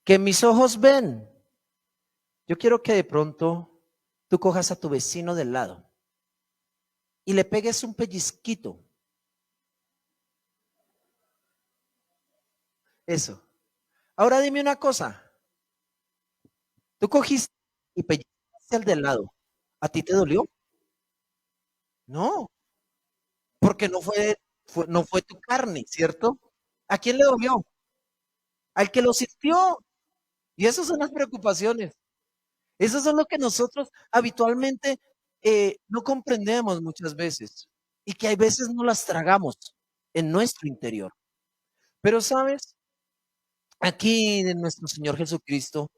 que mis ojos ven. Yo quiero que de pronto tú cojas a tu vecino del lado y le pegues un pellizquito. Eso. Ahora dime una cosa. Tú cogiste y pellizcaste al del lado. ¿A ti te dolió? No, porque no fue tu carne, ¿cierto? ¿A quién le dolió? Al que lo sintió. Y esas son las preocupaciones. Eso es lo que nosotros habitualmente no comprendemos muchas veces y que hay veces no las tragamos en nuestro interior. Pero sabes, aquí de nuestro Señor Jesucristo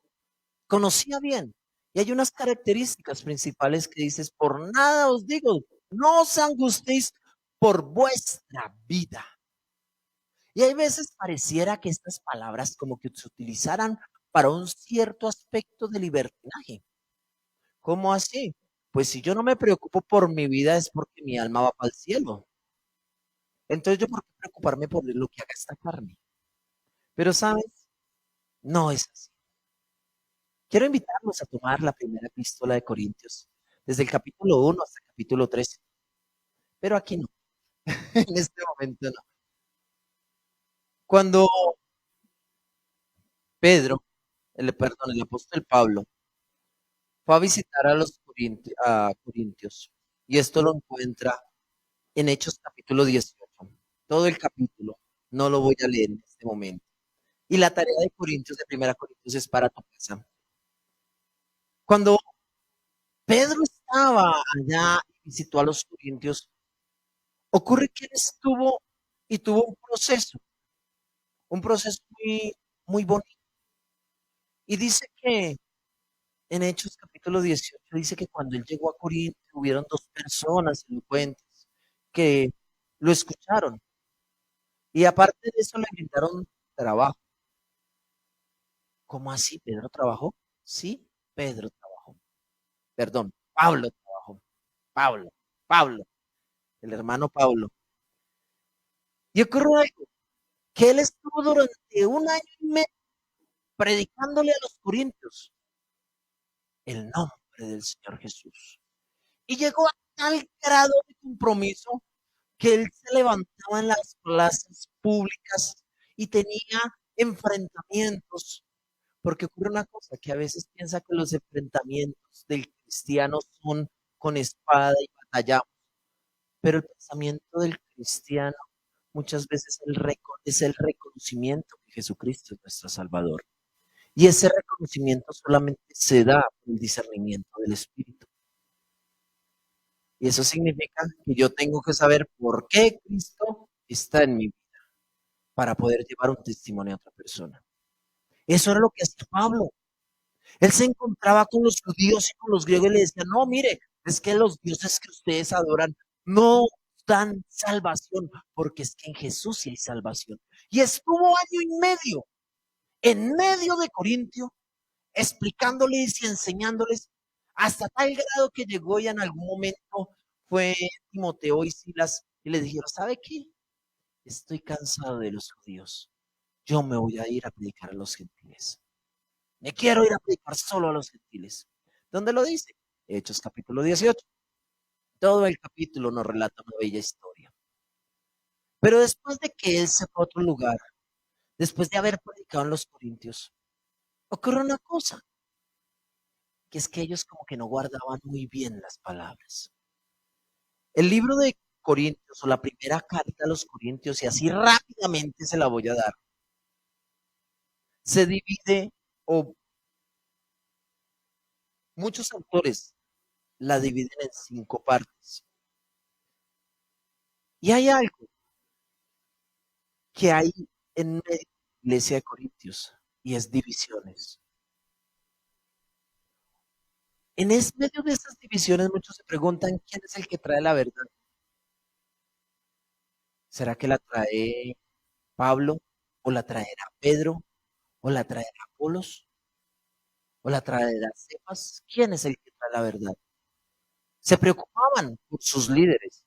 conocía bien y hay unas características principales que dices, por nada os digo, no os angustéis por vuestra vida. Y hay veces pareciera que estas palabras como que se utilizaran para un cierto aspecto de libertinaje. ¿Cómo así? Pues si yo no me preocupo por mi vida es porque mi alma va para el cielo. Entonces yo por qué preocuparme por lo que haga esta carne. Pero sabes, no es así. Quiero invitarlos a tomar la primera epístola de Corintios, desde el capítulo 1 hasta el capítulo 13. Pero aquí no, en este momento no. Cuando Pedro, el apóstol Pablo, fue a visitar a los Corintios, y esto lo encuentra en Hechos capítulo 18. Todo el capítulo, no lo voy a leer en este momento. Y la tarea de Corintios, de Primera Corintios, es para tu casa. Cuando Pedro estaba allá y visitó a los Corintios, ocurre que él estuvo y tuvo un proceso muy, muy bonito. Y dice que en Hechos capítulo 18, dice que cuando él llegó a Corinto, hubieron dos personas elocuentes que lo escucharon. Y aparte de eso, le brindaron trabajo. ¿Cómo así? ¿Pedro trabajó? Sí, Pedro trabajó. Perdón, Pablo trabajó. Pablo, Pablo, el hermano Pablo. Y ocurrió algo, que él estuvo durante un año y medio predicándole a los corintios el nombre del Señor Jesús. Y llegó a tal grado de compromiso que él se levantaba en las plazas públicas y tenía enfrentamientos. Porque ocurre una cosa, que a veces piensa que los enfrentamientos del cristiano son con espada y batalla, pero el pensamiento del cristiano muchas veces es el reconocimiento que Jesucristo es nuestro Salvador. Y ese reconocimiento solamente se da por el discernimiento del Espíritu. Y eso significa que yo tengo que saber por qué Cristo está en mi vida para poder llevar un testimonio a otra persona. Eso era lo que hacía Pablo. Él se encontraba con los judíos y con los griegos y le decía, no, mire, es que los dioses que ustedes adoran no dan salvación, porque es que en Jesús sí hay salvación. Y estuvo año y medio en medio de Corintio, explicándoles y enseñándoles hasta tal grado que llegó y en algún momento fue Timoteo y Silas y le dijeron, ¿sabe qué? Estoy cansado de los judíos. Yo me voy a ir a predicar a los gentiles. Me quiero ir a predicar solo a los gentiles. ¿Dónde lo dice? Hechos capítulo 18. Todo el capítulo nos relata una bella historia. Pero después de que él se fue a otro lugar, después de haber predicado en los Corintios, ocurre una cosa, que es que ellos como que no guardaban muy bien las palabras. El libro de Corintios o la primera carta a los Corintios, y así rápidamente se la voy a dar, se divide, o muchos autores la dividen en 5 partes. Y hay algo que hay en medio de la iglesia de Corintios, y es divisiones. Medio de esas divisiones muchos se preguntan quién es el que trae la verdad. ¿Será que la trae Pablo? ¿O la traerá Pedro? ¿O la traerá Apolos? ¿O la traerá Cefas? ¿Quién es el que trae la verdad? Se preocupaban por sus líderes,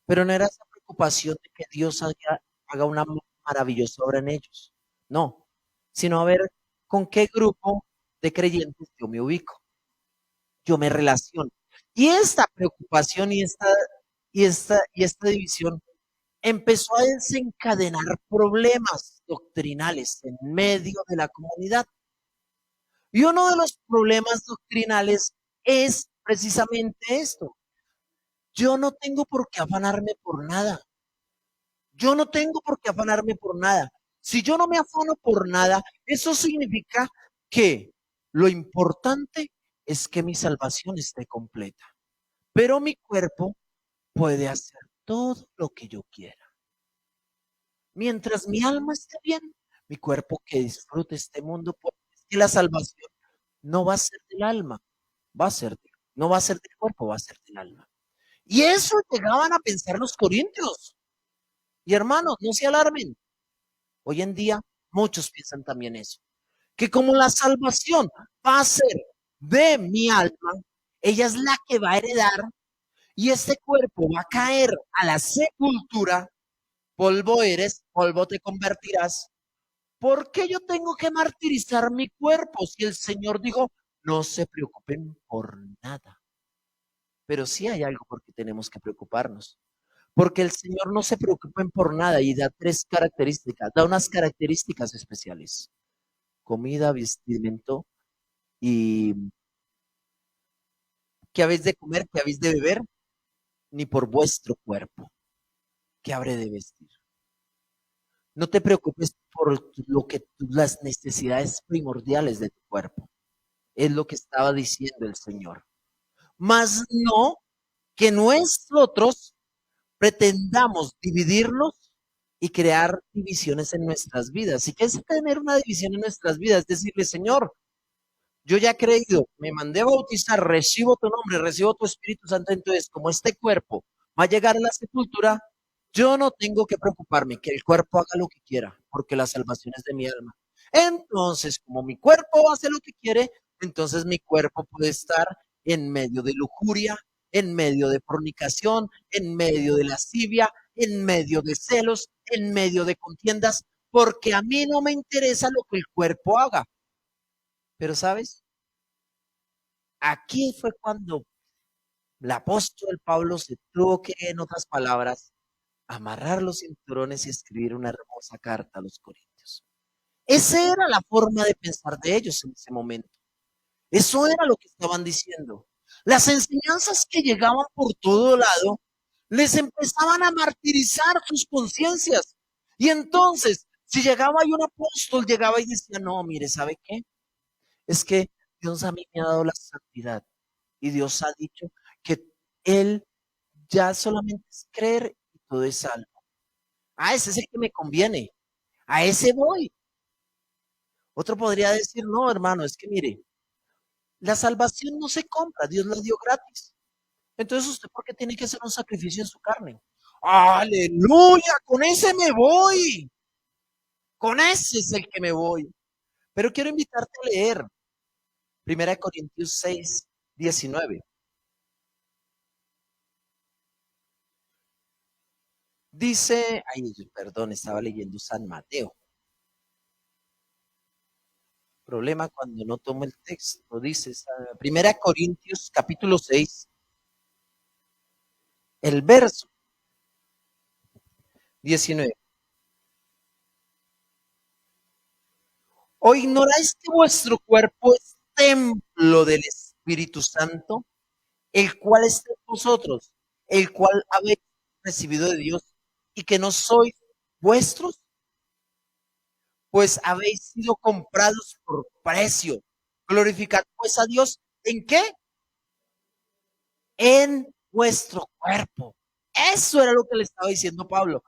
pero no era esa preocupación de que Dios haga una maravillosa obra en ellos. No, sino a ver ¿Con qué grupo de creyentes yo me ubico? Yo me relaciono. Y esta preocupación y esta división empezó a desencadenar problemas doctrinales en medio de la comunidad. Y uno de los problemas doctrinales es precisamente esto. Yo no tengo por qué afanarme por nada. Yo no tengo por qué afanarme por nada. Si yo no me afano por nada, eso significa que lo importante es que mi salvación esté completa. Pero mi cuerpo puede hacer todo lo que yo quiera. Mientras mi alma esté bien, mi cuerpo que disfrute este mundo, porque es que la salvación no va a ser del alma, no va a ser del cuerpo, va a ser del alma. Y eso llegaban a pensar los corintios. Y hermanos, no se alarmen. Hoy en día muchos piensan también eso. Que como la salvación va a ser de mi alma, ella es la que va a heredar y este cuerpo va a caer a la sepultura, polvo eres, polvo te convertirás. ¿Por qué yo tengo que martirizar mi cuerpo si el Señor dijo, no se preocupen por nada? Pero sí hay algo por qué tenemos que preocuparnos. Porque el Señor no se preocupen por nada y da tres características, da unas características especiales. Comida, vestimento y qué habéis de comer, qué habéis de beber, ni por vuestro cuerpo, qué habré de vestir. No te preocupes por las necesidades primordiales de tu cuerpo. Es lo que estaba diciendo el Señor. Mas no que nosotros pretendamos dividirnos y crear divisiones en nuestras vidas. Si quieres tener una división en nuestras vidas, es decirle, Señor, yo ya he creído, me mandé a bautizar, recibo tu nombre, recibo tu Espíritu Santo, entonces como este cuerpo va a llegar a la sepultura, yo no tengo que preocuparme, que el cuerpo haga lo que quiera, porque la salvación es de mi alma. Entonces, como mi cuerpo hace lo que quiere, entonces mi cuerpo puede estar en medio de lujuria, en medio de fornicación, en medio de lascivia, en medio de celos, en medio de contiendas, porque a mí no me interesa lo que el cuerpo haga. Pero, ¿sabes? Aquí fue cuando el apóstol Pablo se tuvo que, en otras palabras, amarrar los cinturones y escribir una hermosa carta a los Corintios. Esa era la forma de pensar de ellos en ese momento. Eso era lo que estaban diciendo. Las enseñanzas que llegaban por todo lado les empezaban a martirizar sus conciencias. Y entonces, si llegaba ahí un apóstol, llegaba y decía, no, mire, ¿sabe qué? Es que Dios a mí me ha dado la santidad y Dios ha dicho que Él ya solamente es creer y todo es salvo. Ah, ese es el que me conviene. A ese voy. Otro podría decir, no, hermano, es que mire, la salvación no se compra, Dios la dio gratis. Entonces, ¿usted por qué tiene que hacer un sacrificio en su carne? Aleluya, con ese me voy. Con ese es el que me voy. Pero quiero invitarte a leer 1 Corintios 6, 19. Dice, ay, perdón, estaba leyendo San Mateo. Problema cuando no tomo el texto. Dice, 1 Corintios capítulo 6, el verso 19. ¿O ignoráis que vuestro cuerpo es templo del Espíritu Santo, el cual está en vosotros, el cual habéis recibido de Dios, y que no sois vuestros? Pues habéis sido comprados por precio. Glorificad pues a Dios. ¿En qué? En vuestro cuerpo. Eso era lo que le estaba diciendo Pablo.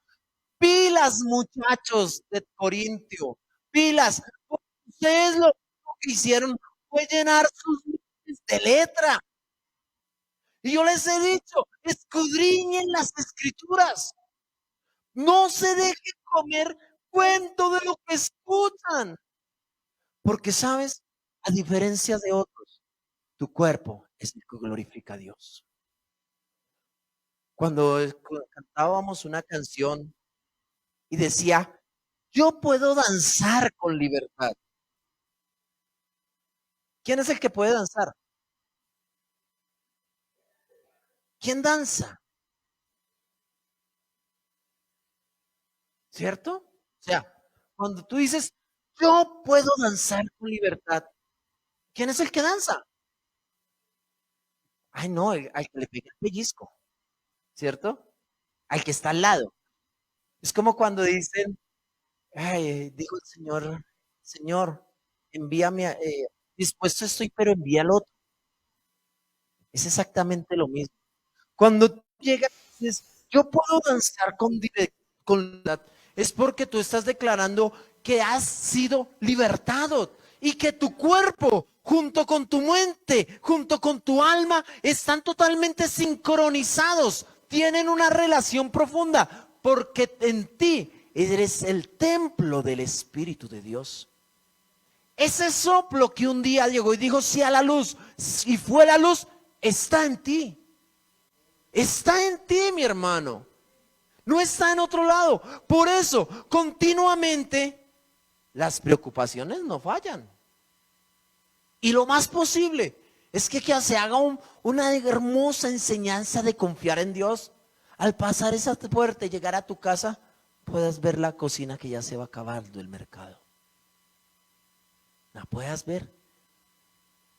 Pilas, muchachos de Corintio, pilas. Ustedes lo que hicieron fue llenar sus mentes de letra. Y yo les he dicho, escudriñen las escrituras. No se dejen comer cuento de lo que escuchan. Porque, ¿sabes? A diferencia de otros, tu cuerpo es el que glorifica a Dios. Cuando cantábamos una canción y decía, yo puedo danzar con libertad. ¿Quién es el que puede danzar? ¿Quién danza? ¿Cierto? O sea, cuando tú dices, yo puedo danzar con libertad, ¿quién es el que danza? Ay, no, al que le pega el pellizco, ¿cierto? Al que está al lado. Es como cuando dicen, ay, dijo el Señor, Señor, envíame, dispuesto estoy, pero envía al otro. Es exactamente lo mismo. Cuando tú llegas y dices, yo puedo danzar con la, es porque tú estás declarando que has sido libertado y que tu cuerpo, junto con tu mente, junto con tu alma, están totalmente sincronizados, tienen una relación profunda, porque en ti eres el templo del Espíritu de Dios. Ese soplo que un día llegó y dijo, sí a la luz, y fue la luz, está en ti. Está en ti, mi hermano. No está en otro lado. Por eso, continuamente, las preocupaciones no fallan. Y lo más posible es que se haga una hermosa enseñanza de confiar en Dios. Al pasar esa puerta y llegar a tu casa, puedas ver la cocina que ya se va acabando el mercado. La puedas ver.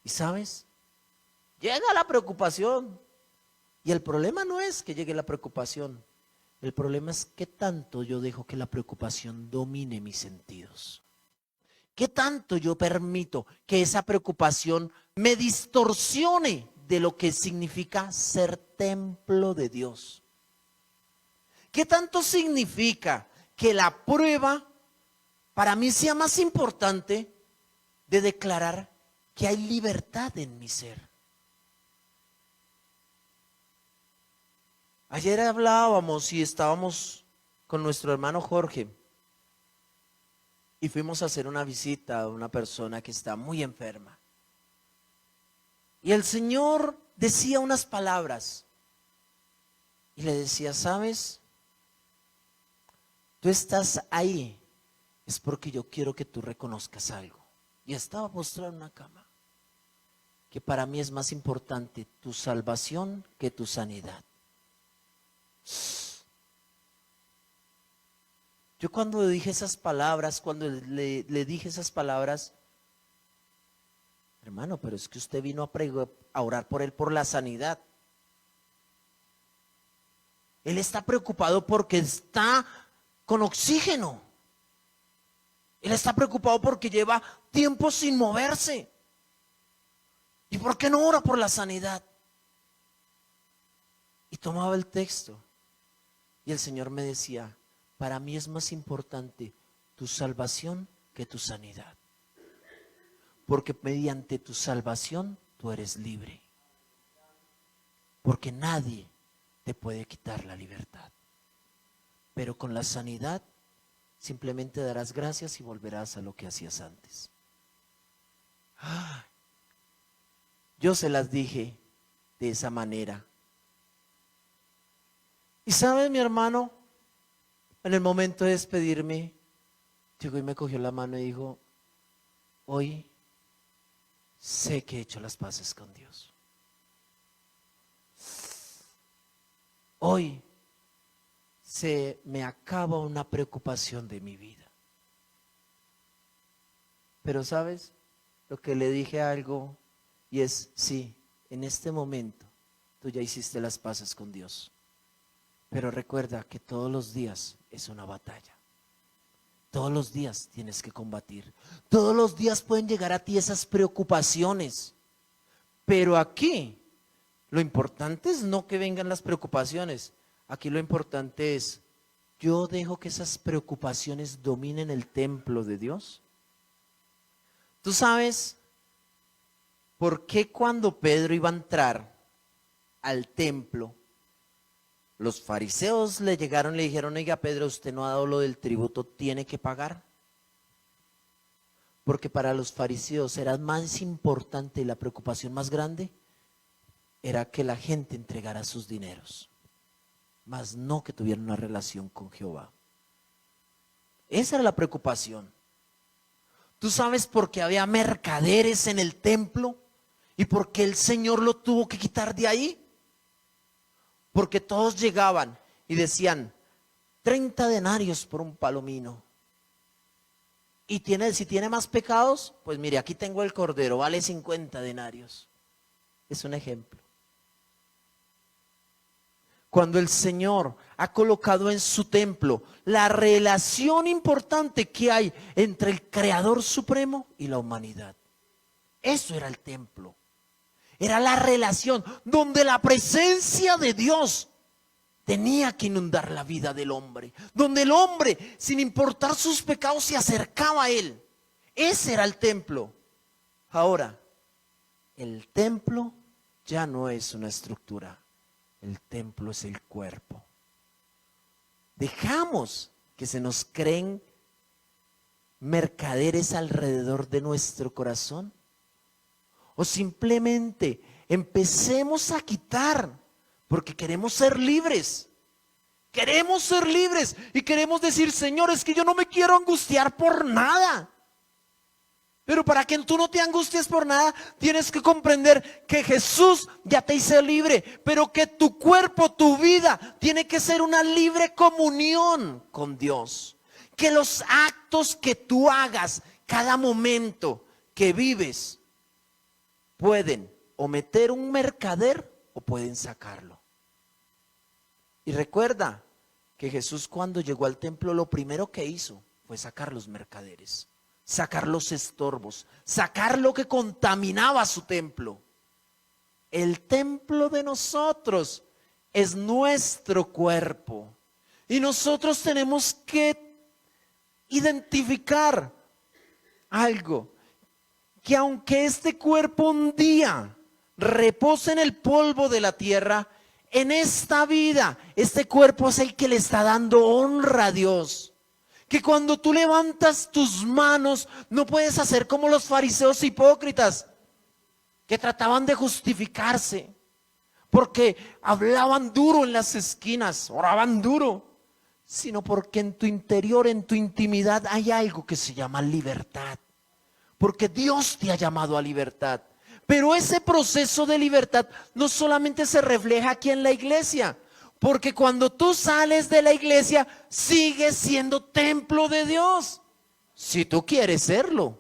Y sabes, llega la preocupación. Y el problema no es que llegue la preocupación. El problema es qué tanto yo dejo que la preocupación domine mis sentidos. ¿Qué tanto yo permito que esa preocupación me distorsione de lo que significa ser templo de Dios? ¿Qué tanto significa que la prueba para mí sea más importante de declarar que hay libertad en mi ser? Ayer hablábamos y estábamos con nuestro hermano Jorge y fuimos a hacer una visita a una persona que está muy enferma. Y el Señor decía unas palabras y le decía, ¿sabes? Tú estás ahí, es porque yo quiero que tú reconozcas algo. Y estaba postrado en una cama, que para mí es más importante tu salvación que tu sanidad. Yo cuando dije esas palabras, cuando le dije esas palabras, hermano, pero es que usted vino a orar por él por la sanidad. Él está preocupado porque está con oxígeno. Él está preocupado porque lleva tiempo sin moverse. ¿Y por qué no ora por la sanidad? Y tomaba el texto y el Señor me decía, para mí es más importante tu salvación que tu sanidad. Porque mediante tu salvación tú eres libre. Porque nadie te puede quitar la libertad. Pero con la sanidad simplemente darás gracias y volverás a lo que hacías antes. Yo se las dije de esa manera. Y sabes, mi hermano, en el momento de despedirme, llegó y me cogió la mano y dijo, hoy sé que he hecho las paces con Dios. Hoy se me acaba una preocupación de mi vida. Pero sabes, lo que le dije algo y es, sí, en este momento tú ya hiciste las paces con Dios. Pero recuerda que todos los días es una batalla. Todos los días tienes que combatir. Todos los días pueden llegar a ti esas preocupaciones. Pero aquí lo importante es no que vengan las preocupaciones. Aquí lo importante es, yo dejo que esas preocupaciones dominen el templo de Dios. ¿Tú sabes por qué cuando Pedro iba a entrar al templo, los fariseos le llegaron y le dijeron, oiga Pedro, usted no ha dado lo del tributo, tiene que pagar? Porque para los fariseos era más importante y la preocupación más grande era que la gente entregara sus dineros, más no que tuviera una relación con Jehová. Esa era la preocupación. ¿Tú sabes por qué había mercaderes en el templo? ¿Y por qué el Señor lo tuvo que quitar de ahí? Porque todos llegaban y decían, 30 denarios por un palomino. Y si tiene más pecados, pues mire, aquí tengo el cordero, vale 50 denarios. Es un ejemplo. Cuando el Señor ha colocado en su templo la relación importante que hay entre el Creador Supremo y la humanidad. Eso era el templo. Era la relación donde la presencia de Dios tenía que inundar la vida del hombre. Donde el hombre, sin importar sus pecados, se acercaba a Él. Ese era el templo. Ahora, el templo ya no es una estructura. El templo es el cuerpo. Dejamos que se nos creen mercaderes alrededor de nuestro corazón. O simplemente empecemos a quitar porque queremos ser libres. Queremos ser libres y queremos decir, Señor, es que yo no me quiero angustiar por nada. Pero para que tú no te angusties por nada, tienes que comprender que Jesús ya te hizo libre, pero que tu cuerpo, tu vida, tiene que ser una libre comunión con Dios. Que los actos que tú hagas, cada momento que vives, pueden o meter un mercader o pueden sacarlo. Y recuerda que Jesús, cuando llegó al templo, lo primero que hizo fue sacar los mercaderes. Sacar los estorbos, sacar lo que contaminaba su templo. El templo de nosotros es nuestro cuerpo. Y nosotros tenemos que identificar algo, que aunque este cuerpo un día repose en el polvo de la tierra, en esta vida este cuerpo es el que le está dando honra a Dios. Que cuando tú levantas tus manos, no puedes hacer como los fariseos hipócritas, que trataban de justificarse, porque hablaban duro en las esquinas, oraban duro, sino porque en tu interior, en tu intimidad, hay algo que se llama libertad. Porque Dios te ha llamado a libertad. Pero ese proceso de libertad no solamente se refleja aquí en la iglesia, porque cuando tú sales de la iglesia, sigues siendo templo de Dios. Si tú quieres serlo.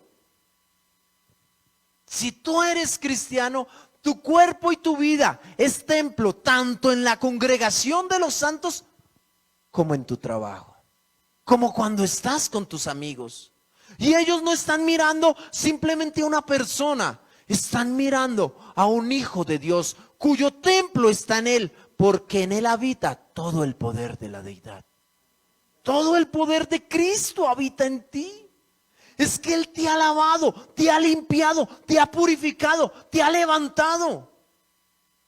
Si tú eres cristiano, tu cuerpo y tu vida es templo, tanto en la congregación de los santos como en tu trabajo. Como cuando estás con tus amigos. Y ellos no están mirando simplemente a una persona, están mirando a un hijo de Dios cuyo templo está en él, porque en él habita todo el poder de la deidad. Todo el poder de Cristo habita en ti. Es que Él te ha lavado, te ha limpiado, te ha purificado, te ha levantado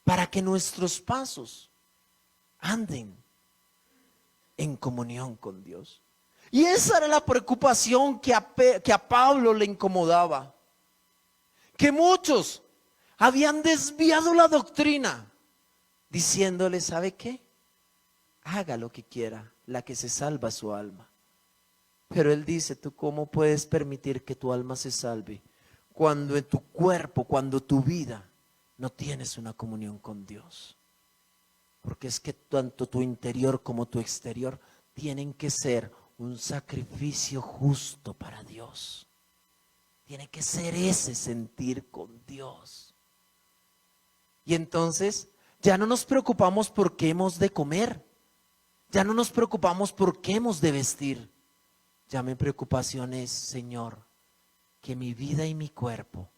para que nuestros pasos anden en comunión con Dios. Y esa era la preocupación que a Pablo le incomodaba. Que muchos habían desviado la doctrina, diciéndole, ¿sabe qué? Haga lo que quiera, la que se salva su alma. Pero él dice, ¿tú cómo puedes permitir que tu alma se salve cuando en tu cuerpo, cuando tu vida no tienes una comunión con Dios? Porque es que tanto tu interior como tu exterior tienen que ser un sacrificio justo para Dios. Tiene que ser ese sentir con Dios. Y entonces ya no nos preocupamos por qué hemos de comer. Ya no nos preocupamos por qué hemos de vestir. Ya mi preocupación es, Señor, que mi vida y mi cuerpo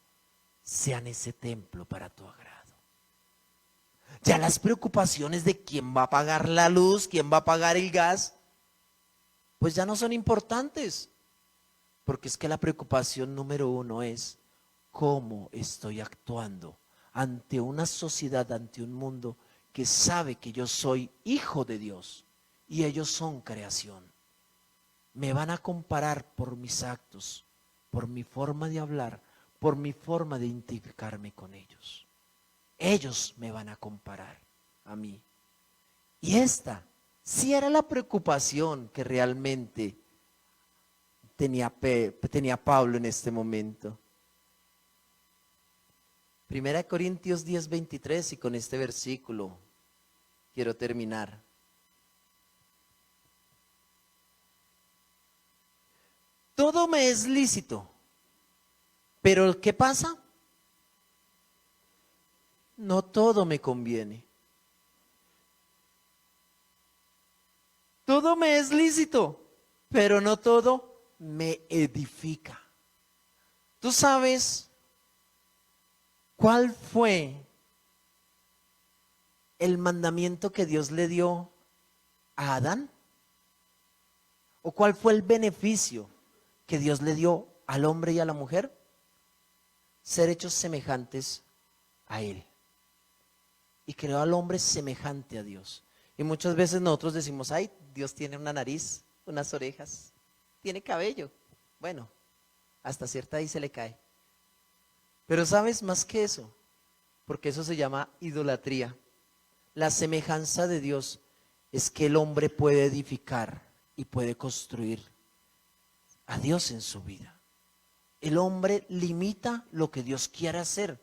sean ese templo para tu agrado. Ya las preocupaciones de quién va a pagar la luz, quién va a pagar el gas, pues ya no son importantes. Porque es que la preocupación número uno es cómo estoy actuando ante una sociedad, ante un mundo que sabe que yo soy hijo de Dios y ellos son creación. Me van a comparar por mis actos, por mi forma de hablar, por mi forma de identificarme con ellos. Ellos me van a comparar a mí. Y esta sí era la preocupación que realmente tenía Pablo en este momento. 1 Corintios 10:23, y con este versículo quiero terminar. Todo me es lícito, pero ¿qué pasa? No todo me conviene. Todo me es lícito, pero no todo me edifica. ¿Tú sabes cuál fue el mandamiento que Dios le dio a Adán? ¿O cuál fue el beneficio que Dios le dio al hombre y a la mujer? Ser hechos semejantes a Él. Y creó al hombre semejante a Dios. Y muchas veces nosotros decimos, ay, Dios tiene una nariz, unas orejas, tiene cabello. Bueno, hasta cierta ahí se le cae. Pero sabes más que eso, porque eso se llama idolatría. La semejanza de Dios es que el hombre puede edificar y puede construir a Dios en su vida. El hombre limita lo que Dios quiere hacer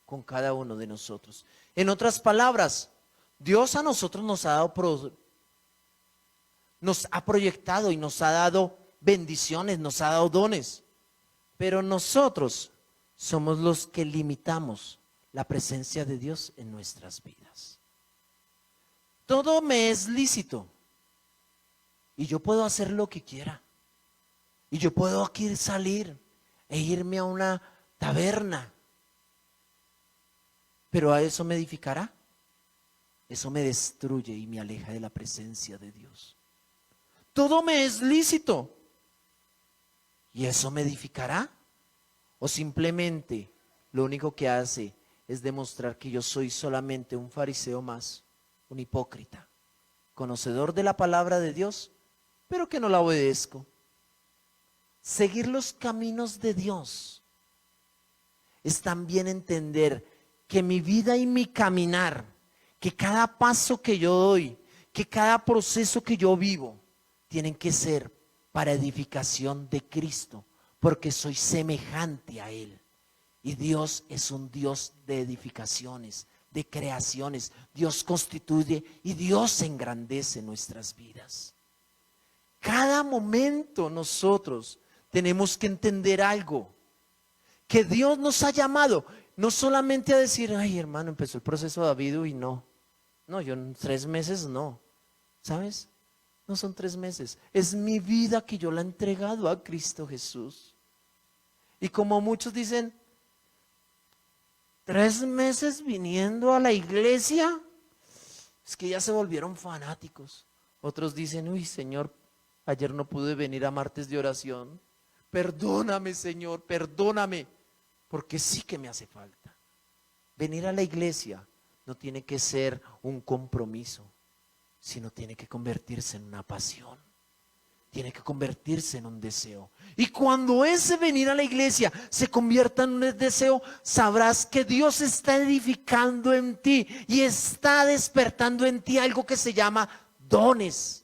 con cada uno de nosotros. En otras palabras, Dios a nosotros nos ha proyectado y nos ha dado bendiciones, nos ha dado dones, pero nosotros somos los que limitamos la presencia de Dios en nuestras vidas. Todo me es lícito y yo puedo hacer lo que quiera, y yo puedo aquí salir e irme a una taberna, pero ¿a eso me edificará? Eso me destruye y me aleja de la presencia de Dios. Todo me es lícito, ¿y eso me edificará? ¿O simplemente lo único que hace es demostrar que yo soy solamente un fariseo más, un hipócrita, conocedor de la palabra de Dios, pero que no la obedezco? Seguir los caminos de Dios es también entender que mi vida y mi caminar, que cada paso que yo doy, que cada proceso que yo vivo, tienen que ser para edificación de Cristo, porque soy semejante a Él. Y Dios es un Dios de edificaciones, de creaciones. Dios constituye y Dios engrandece nuestras vidas. Cada momento nosotros tenemos que entender algo, que Dios nos ha llamado, no solamente a decir, ay hermano, empezó el proceso de David y no, yo en 3 meses no, ¿sabes? No son 3 meses, es mi vida que yo la he entregado a Cristo Jesús. Y como muchos dicen, 3 meses viniendo a la iglesia, es que ya se volvieron fanáticos. Otros dicen, uy Señor, ayer no pude venir a martes de oración, perdóname Señor, perdóname, porque sí que me hace falta. Venir a la iglesia no tiene que ser un compromiso, sino tiene que convertirse en una pasión, tiene que convertirse en un deseo. Y cuando ese venir a la iglesia se convierta en un deseo, sabrás que Dios está edificando en ti y está despertando en ti algo que se llama dones,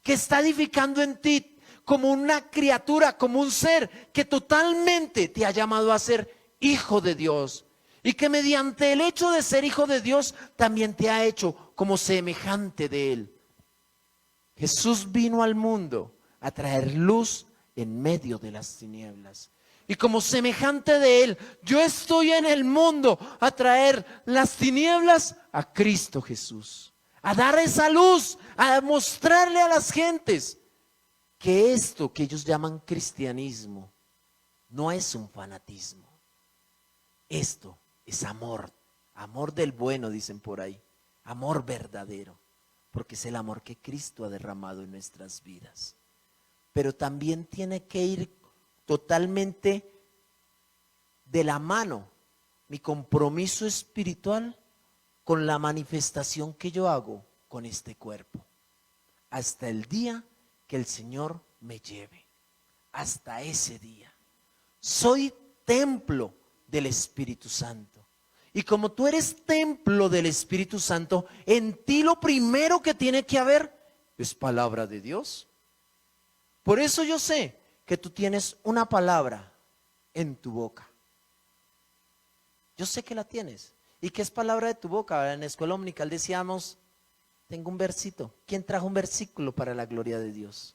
que está edificando en ti como una criatura, como un ser que totalmente te ha llamado a ser hijo de Dios, y que mediante el hecho de ser hijo de Dios también te ha hecho como semejante de Él. Jesús vino al mundo a traer luz en medio de las tinieblas, y como semejante de Él, yo estoy en el mundo a traer las tinieblas a Cristo Jesús, a dar esa luz, a mostrarle a las gentes que esto que ellos llaman cristianismo no es un fanatismo. Esto es amor, amor del bueno, dicen por ahí, amor verdadero, porque es el amor que Cristo ha derramado en nuestras vidas. Pero también tiene que ir totalmente de la mano mi compromiso espiritual con la manifestación que yo hago con este cuerpo, hasta el día que el Señor me lleve. Hasta ese día soy templo del Espíritu Santo, y como tú eres templo del Espíritu Santo, en ti lo primero que tiene que haber es palabra de Dios. Por eso yo sé que tú tienes una palabra en tu boca. Yo sé que la tienes. ¿Y qué es palabra de tu boca? En la escuela dominical decíamos, tengo un versito. ¿Quién trajo un versículo para la gloria de Dios?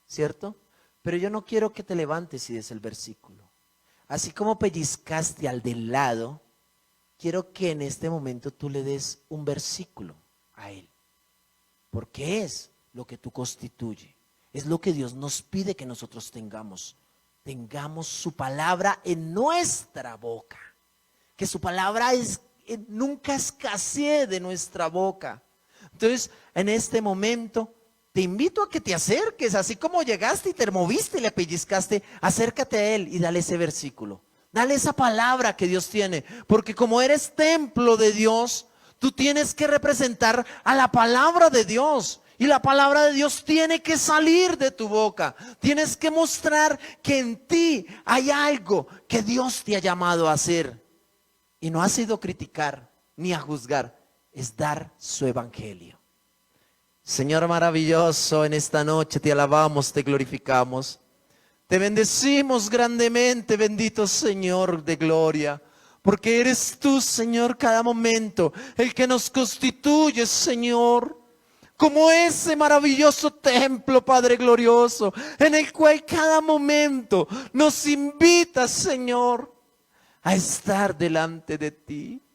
¿Cierto? Pero yo no quiero que te levantes y des el versículo. Así como pellizcaste al del lado, quiero que en este momento tú le des un versículo a él. Porque es lo que tú constituye. Es lo que Dios nos pide que nosotros tengamos. Tengamos su palabra en nuestra boca. Que su palabra nunca escasee de nuestra boca. Entonces, en este momento, te invito a que te acerques, así como llegaste y te moviste y le pellizcaste, acércate a él y dale ese versículo. Dale esa palabra que Dios tiene, porque como eres templo de Dios, tú tienes que representar a la palabra de Dios. Y la palabra de Dios tiene que salir de tu boca. Tienes que mostrar que en ti hay algo que Dios te ha llamado a hacer. Y no ha sido criticar ni a juzgar, es dar su evangelio. Señor maravilloso, en esta noche te alabamos, te glorificamos. Te bendecimos grandemente, bendito Señor de gloria. Porque eres tú, Señor, cada momento el que nos constituye, Señor. Como ese maravilloso templo, Padre glorioso, en el cual cada momento nos invita, Señor, a estar delante de ti.